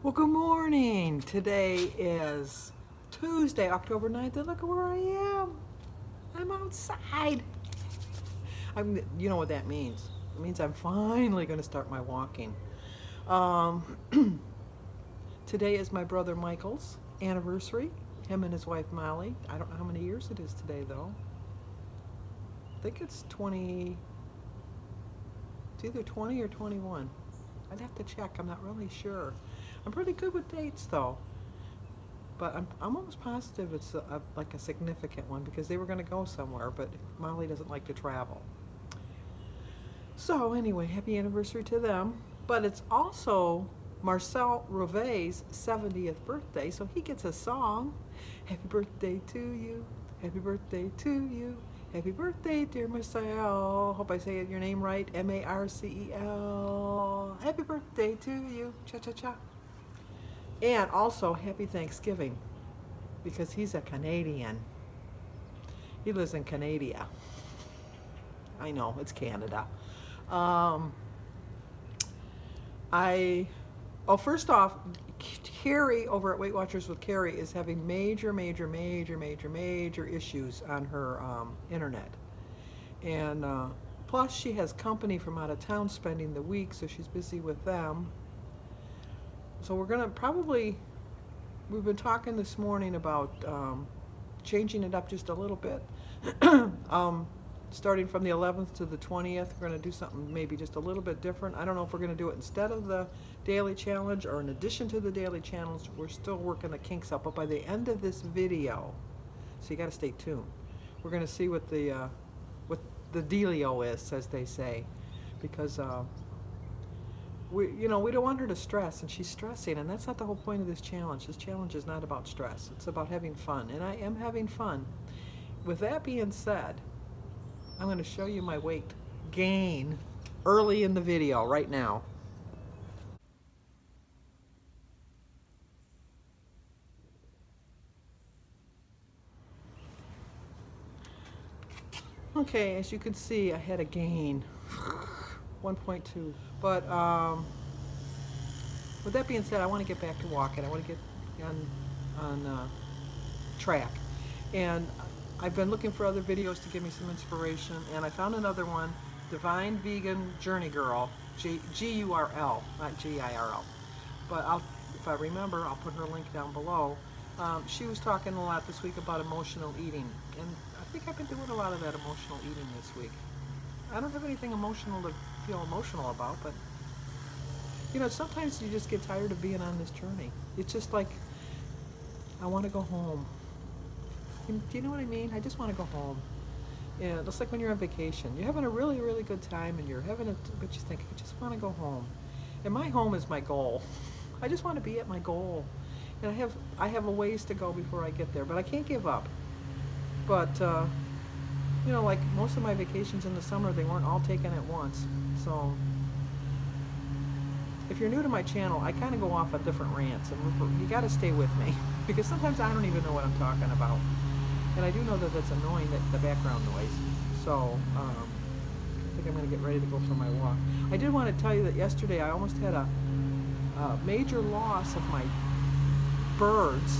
Well, good morning. Today is Tuesday, October 9th, and look at where I am. I'm outside. You know what that means. It means I'm finally going to start my walking. Today is my brother Michael's anniversary. Him and his wife Molly. I don't know how many years it is today, though. I think it's 20. It's either 20 or 21. I'd have to check. I'm not really sure. I'm pretty good with dates, though. But I'm almost positive it's like a significant one, because they were going to go somewhere, but Molly doesn't like to travel. So anyway, happy anniversary to them. But it's also Marcel Rouvet's 70th birthday, so he gets a song. Happy birthday to you. Happy birthday to you. Happy birthday, dear Marcel. Hope I say your name right. M-A-R-C-E-L. Happy birthday to you. Cha-cha-cha. And also, happy Thanksgiving, because he's a Canadian. He lives in Canada. I know, it's Canada. First off, Carrie over at Weight Watchers with Carrie is having major issues on her internet. And plus she has company from out of town spending the week, so she's busy with them. So we're gonna we've been talking this morning about changing it up just a little bit. Starting from the 11th to the 20th, we're gonna do something maybe just a little bit different. I don't know if we're gonna do it instead of the daily challenge or in addition to the daily challenge. We're still working the kinks out, but by the end of this video, so you gotta stay tuned. We're gonna see what the dealio is, as they say, because we don't want her to stress, and she's stressing, and that's not the whole point of this challenge. This challenge is not about stress. It's about having fun, and I am having fun. With that being said, I'm going to show you my weight gain early in the video right now. Okay, as you can see, I had a gain 1.2. But with that being said, I want to get back to walking. I want to get on track. And I've been looking for other videos to give me some inspiration, and I found another one, Divine Vegan Journeygurl, G-U-R-L, not G-I-R-L. But if I remember, I'll put her link down below. She was talking a lot this week about emotional eating, and I think I've been doing a lot of that emotional eating this week. I don't have anything emotional to feel emotional about, but sometimes you just get tired of being on this journey. It's just like, I want to go home. Do you know what I mean? I just want to go home. Yeah, it's like when you're on vacation. You're having a really good time, and but you think, I just want to go home. And my home is my goal. I just want to be at my goal. And I have a ways to go before I get there, but I can't give up. But like most of my vacations in the summer, they weren't all taken at once. So if you're new to my channel, I kind of go off on different rants, and you got to stay with me, because sometimes I don't even know what I'm talking about. And I do know that that's annoying, the background noise. So I think I'm going to get ready to go for my walk. I did want to tell you that yesterday I almost had a major loss of my birds,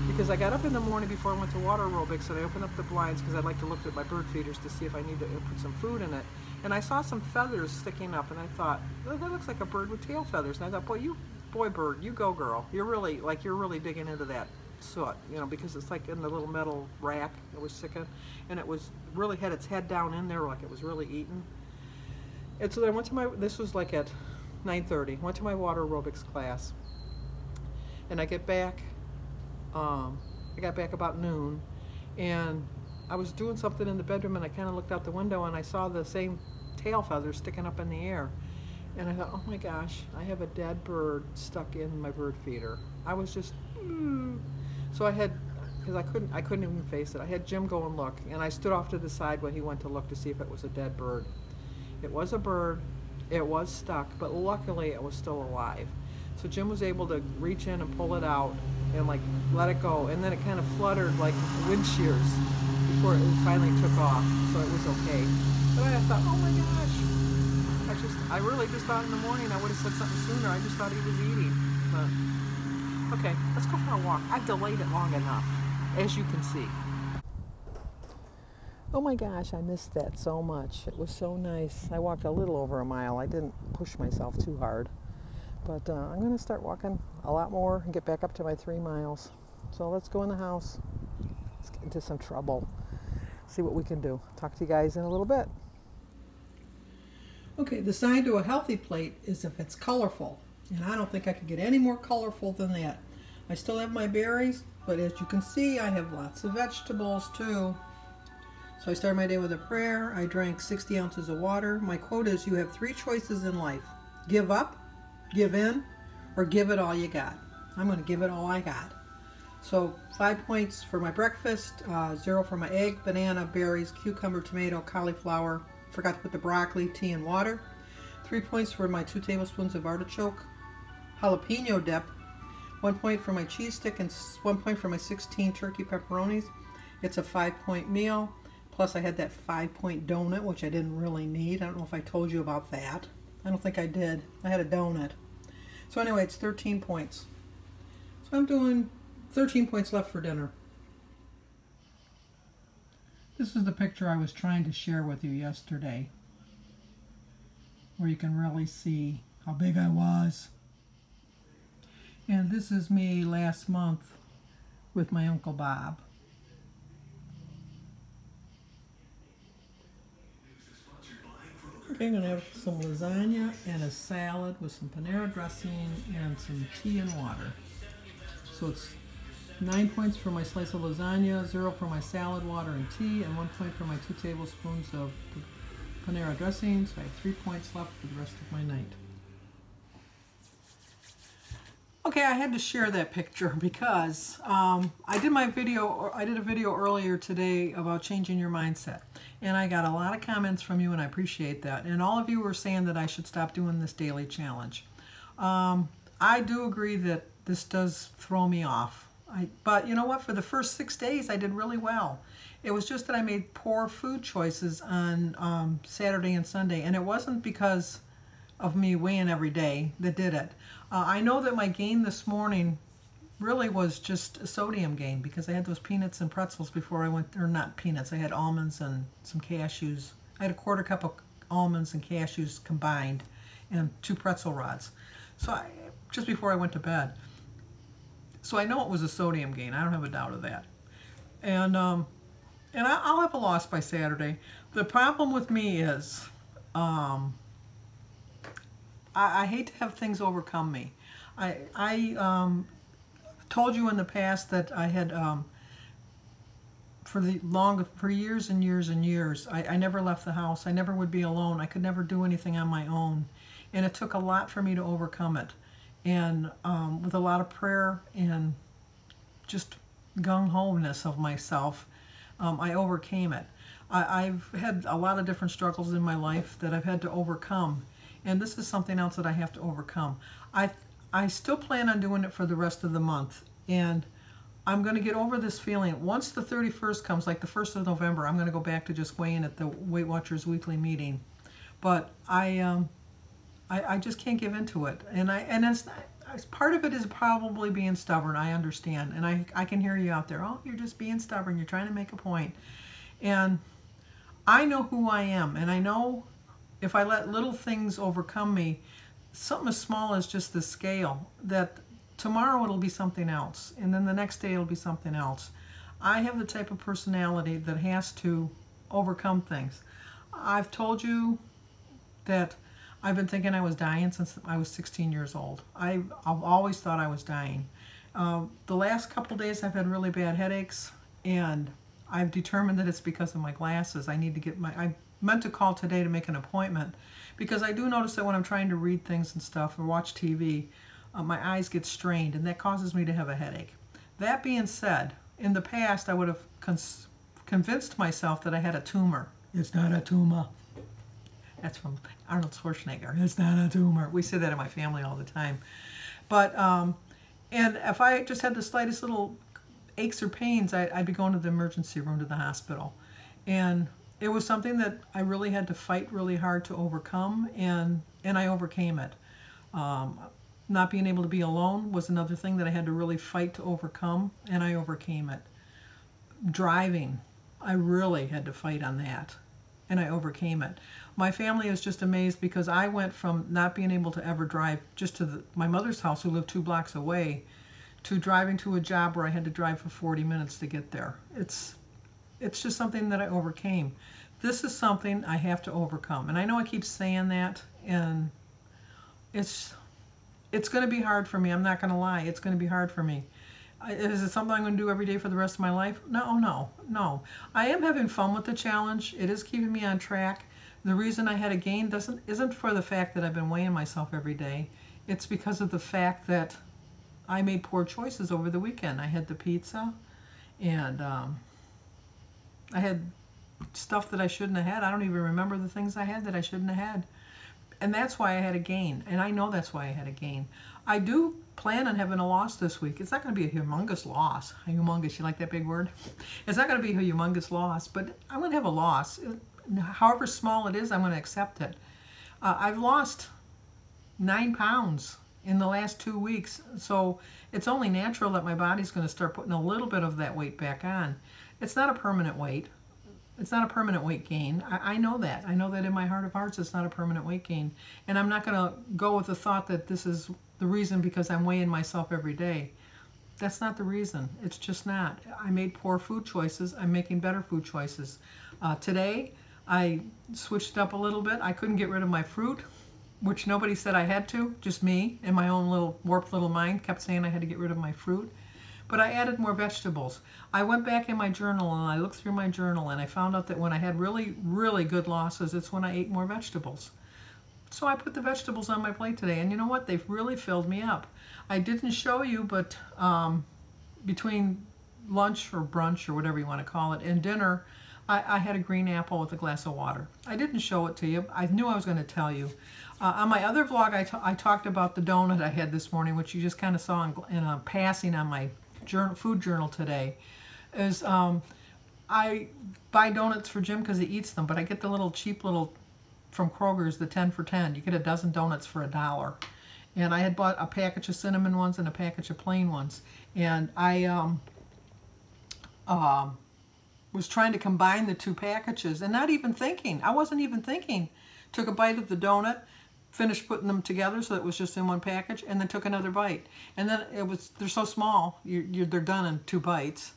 because I got up in the morning before I went to water aerobics, and I opened up the blinds because I'd like to look at my bird feeders to see if I need to put some food in it. And I saw some feathers sticking up, and I thought, oh, that looks like a bird with tail feathers. And I thought, boy bird, you go, girl. You're really digging into that soot, because it's like in the little metal rack it was sticking, and it was really had its head down in there like it was really eating. And so then I went to this was like at 9:30, went to my water aerobics class, and I got back about noon, and I was doing something in the bedroom, and I kind of looked out the window, and I saw the same tail feathers sticking up in the air. And I thought, oh my gosh, I have a dead bird stuck in my bird feeder. I was just, So I had, because I couldn't even face it, I had Jim go and look, and I stood off to the side when he went to look to see if it was a dead bird. It was a bird, it was stuck, but luckily it was still alive. So Jim was able to reach in and pull it out and like let it go, and then it kind of fluttered like wind shears before it finally took off, so it was okay. But I thought, oh my gosh, I really just thought in the morning I would have said something sooner. I just thought he was eating. But, okay, let's go for a walk. I've delayed it long enough, as you can see. Oh my gosh, I missed that so much. It was so nice. I walked a little over a mile. I didn't push myself too hard. But I'm going to start walking a lot more and get back up to my 3 miles. So let's go in the house. Let's get into some trouble. See what we can do. Talk to you guys in a little bit. Okay, the sign to a healthy plate is if it's colorful. And I don't think I could get any more colorful than that. I still have my berries, but as you can see, I have lots of vegetables too. So I started my day with a prayer. I drank 60 ounces of water. My quote is, you have 3 choices in life. Give up, give in, or give it all you got. I'm going to give it all I got. So 5 points for my breakfast, 0 for my egg, banana, berries, cucumber, tomato, cauliflower. Forgot to put the broccoli, tea, and water. 3 points for my 2 tablespoons of artichoke, jalapeno dip. 1 point for my cheese stick and 1 point for my 16 turkey pepperonis. It's a 5-point meal. Plus I had that 5-point donut, which I didn't really need. I don't know if I told you about that. I don't think I did. I had a donut. So anyway, it's 13 points. So I'm doing 13 points left for dinner. This is the picture I was trying to share with you yesterday, where you can really see how big I was. And this is me last month with my Uncle Bob. Okay, I'm going to have some lasagna and a salad with some Panera dressing and some tea and water. So it's 9 points for my slice of lasagna, 0 for my salad, water, and tea, and 1 point for my 2 tablespoons of Panera dressing. So I have 3 points left for the rest of my night. Okay, I had to share that picture because I did a video earlier today about changing your mindset, and I got a lot of comments from you, and I appreciate that. And all of you were saying that I should stop doing this daily challenge. I do agree that this does throw me off. But you know what? For the first 6 days, I did really well. It was just that I made poor food choices on Saturday and Sunday, and it wasn't because of me weighing every day that did it. I know that my gain this morning really was just a sodium gain because I had those peanuts and pretzels before I went, or not peanuts, I had almonds and some cashews. I had a 1/4 cup of almonds and cashews combined and 2 pretzel rods. So just before I went to bed. So I know it was a sodium gain. I don't have a doubt of that. And I'll have a loss by Saturday. The problem with me is I hate to have things overcome me. I told you in the past that I had for years and years and years I never left the house. I never would be alone. I could never do anything on my own, and it took a lot for me to overcome it. And with a lot of prayer and just gung-ho-ness of myself, I overcame it. I've had a lot of different struggles in my life that I've had to overcome. And this is something else that I have to overcome. I still plan on doing it for the rest of the month. And I'm going to get over this feeling. Once the 31st comes, like the 1st of November, I'm going to go back to just weighing at the Weight Watchers weekly meeting. But I just can't give into it. And it's part of it is probably being stubborn. I understand. And I can hear you out there. Oh, you're just being stubborn. You're trying to make a point. And I know who I am. And I know if I let little things overcome me, something as small as just the scale, that tomorrow it'll be something else, and then the next day it'll be something else. I have the type of personality that has to overcome things. I've told you that I've been thinking I was dying since I was 16 years old. I've always thought I was dying. The last couple days I've had really bad headaches, and I've determined that it's because of my glasses. I need to get I meant to call today to make an appointment because I do notice that when I'm trying to read things and stuff or watch TV, my eyes get strained, and that causes me to have a headache. That being said, in the past I would have convinced myself that I had a tumor. It's not a tumor. That's from Arnold Schwarzenegger. It's not a tumor. We say that in my family all the time. But, and if I just had the slightest little aches or pains, I'd be going to the emergency room to the hospital. And it was something that I really had to fight really hard to overcome, and I overcame it. Not being able to be alone was another thing that I had to really fight to overcome, and I overcame it. Driving, I really had to fight on that, and I overcame it. My family is just amazed because I went from not being able to ever drive just to my mother's house, who lived 2 blocks away, to driving to a job where I had to drive for 40 minutes to get there. It's just something that I overcame. This is something I have to overcome. And I know I keep saying that, and it's going to be hard for me. I'm not going to lie. It's going to be hard for me. Is it something I'm going to do every day for the rest of my life? No. I am having fun with the challenge. It is keeping me on track. The reason I had a gain isn't for the fact that I've been weighing myself every day. It's because of the fact that I made poor choices over the weekend. I had the pizza, and I had stuff that I shouldn't have had. I don't even remember the things I had that I shouldn't have had. And that's why I had a gain. And I know that's why I had a gain. I do plan on having a loss this week. It's not going to be a humongous loss. A humongous, you like that big word? It's not going to be a humongous loss, but I'm going to have a loss. However small it is, I'm going to accept it. I've lost 9 pounds in the last 2 weeks. So it's only natural that my body's going to start putting a little bit of that weight back on. It's not a permanent weight. It's not a permanent weight gain. I know that. I know that in my heart of hearts it's not a permanent weight gain. And I'm not going to go with the thought that this is the reason because I'm weighing myself every day. That's not the reason. It's just not. I made poor food choices. I'm making better food choices. Today, I switched up a little bit. I couldn't get rid of my fruit, which nobody said I had to. Just me, in my own little warped little mind, kept saying I had to get rid of my fruit. But I added more vegetables. I went back in my journal and I looked through my journal and I found out that when I had really, really good losses, it's when I ate more vegetables. So I put the vegetables on my plate today, and you know what? They've really filled me up. I didn't show you, but between lunch or brunch or whatever you want to call it and dinner, I had a green apple with a glass of water. I didn't show it to you. I knew I was going to tell you. On my other vlog, I talked about the donut I had this morning, which you just kind of saw in a passing on my food journal today. I buy donuts for Jim because he eats them, but I get the little cheap little from Kroger's, the 10 for 10. You get a dozen donuts for $1. And I had bought a package of cinnamon ones and a package of plain ones. And I was trying to combine the 2 packages and not even thinking. I wasn't even thinking. Took a bite of the donut, finished putting them together so it was just in one package, and then took another bite. And then they're so small, they're done in 2 bites.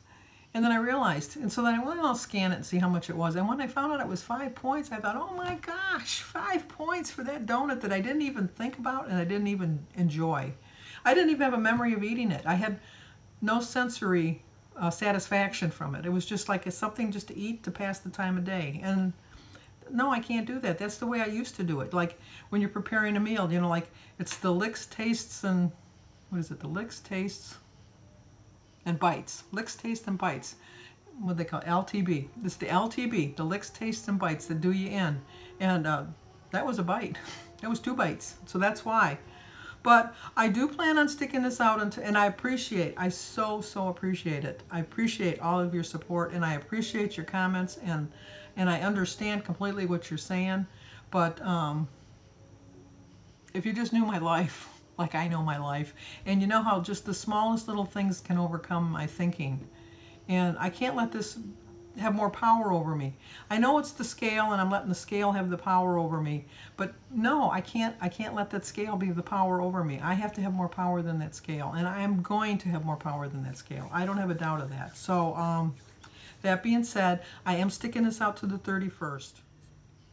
And then I realized, and so then I went, I'll scan it and see how much it was. And when I found out it was 5 points, I thought, oh my gosh, 5 points for that donut that I didn't even think about and I didn't even enjoy. I didn't even have a memory of eating it. I had no sensory satisfaction from it. It was just like it's something just to eat to pass the time of day. And no, I can't do that. That's the way I used to do it. Like when you're preparing a meal, you know, like it's the licks, tastes, and what is it? The licks, tastes, and bites. Licks, taste, and bites. What do they call it? LTB. It's the LTB, the licks, tastes, and bites that do you in. And that was a bite. That was 2 bites. So that's why. But I do plan on sticking this out, and I so appreciate it. I appreciate all of your support, and I appreciate your comments, and I understand completely what you're saying. But if you just knew my life, like I know my life, and you know how just the smallest little things can overcome my thinking. And I can't let this have more power over me. I know it's the scale, and I'm letting the scale have the power over me, but no, I can't let that scale be the power over me. I have to have more power than that scale, and I am going to have more power than that scale. I don't have a doubt of that. So that being said, I am sticking this out to the 31st.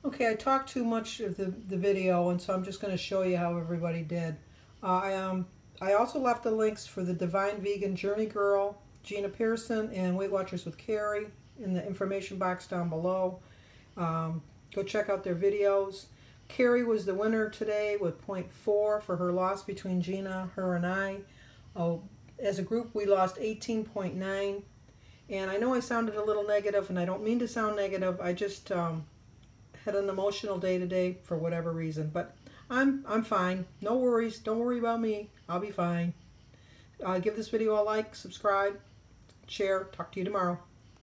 Okay, I talked too much of the video, and so I'm just going to show you how everybody did. I also left the links for the Divine Vegan Journeygurl, Gina Pearson, and Weight Watchers with Carrie in the information box down below. Go check out their videos. Carrie was the winner today with 0.4 for her loss between Gina, her, and I. As a group, we lost 18.9. And I know I sounded a little negative, and I don't mean to sound negative. I just had an emotional day today for whatever reason. But I'm fine. No worries. Don't worry about me. I'll be fine. Give this video a like, subscribe, share. Talk to you tomorrow.